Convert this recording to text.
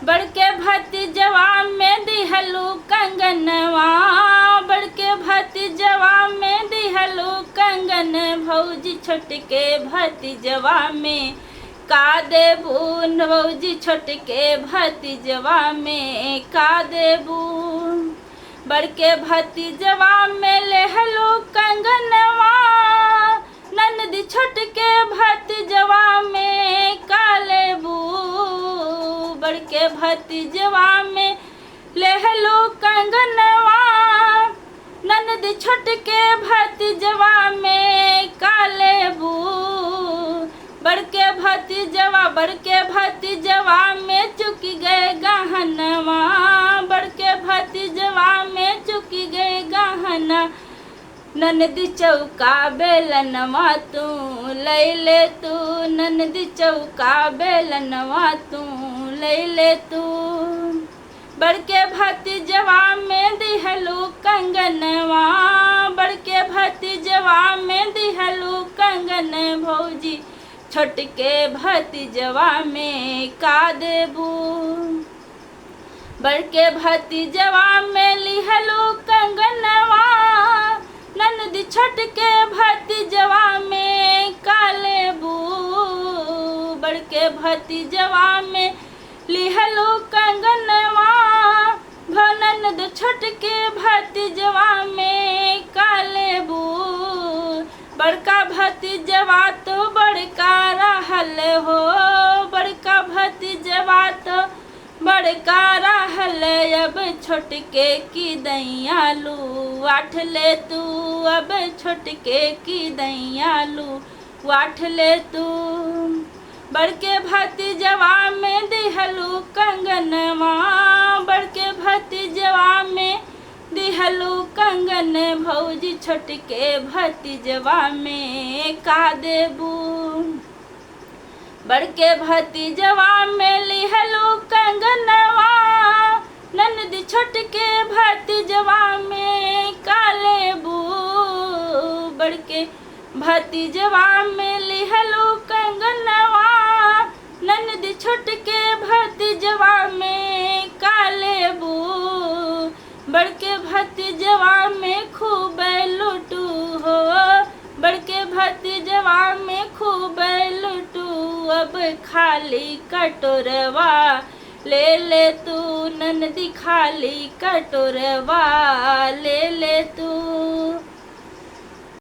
बड़के भतीजवा में दिहलू कंगनवा, बड़के भतीजवा में दिहलू कंगन, भौजी छोटके भतीजवा में का देबू, भौजी छोटके भतीजवा में का देबू। बड़के भतीजवा में लेहलू कंगनवा, ननदी छोटके भतीजवा में का लेबू। बड़के भतीजवा में लेहलू कंगनवा, ननदी छोटके भतीजवा में का लेबू। बड़के भतीजवा में चुकी गए गहनवा, बड़के भतीजवा में चुकी गए गहना, ननदी चौका बेलनवा तू ले ले तू, ननदी चौका बेलनवा तू ले ले तू। बड़के भतीजवा में दिहलू कंगनवा, बड़के भतीजवा में दिहलू कंगन, भौजी छोटके भतीजवा में का देबू। बड़के भतीजवा में लिहलू कंगनवा, ननदी छोटके भतीजवा में का लेबू। बड़के भतीजवा में लिहलू कंगनवा, ननद छोटके भतीजवा में का लेबू। बड़का भतीजवा तो बड़का रहल हो, बड़का भतीजवा तो बड़का रहल, अब छोटके की दैयालू वाठ ले तू, अब छोटके की दैयालू वाठ ले तू। बड़के भतीजवा में दिहलू कंगनवा, बड़के भतीजवा में दिहलू कंगन, भौजी छोटके भतीजवा में का देबू। बड़के भतीजवा में लिहलू कंगनवा, ननदी छोटके भतीजवा में का लेबू। बड़के भतीजवा में लिहलू कंगनवा, ननदी छोटके भतीजवा में का लेबू। बड़के भतीजवा में खूब लुटू हो, बड़के भतीजवा में खूब लुटू, अब खाली कटोरवा ले ले तू, ननदी खाली कटोरवा ले ले तू।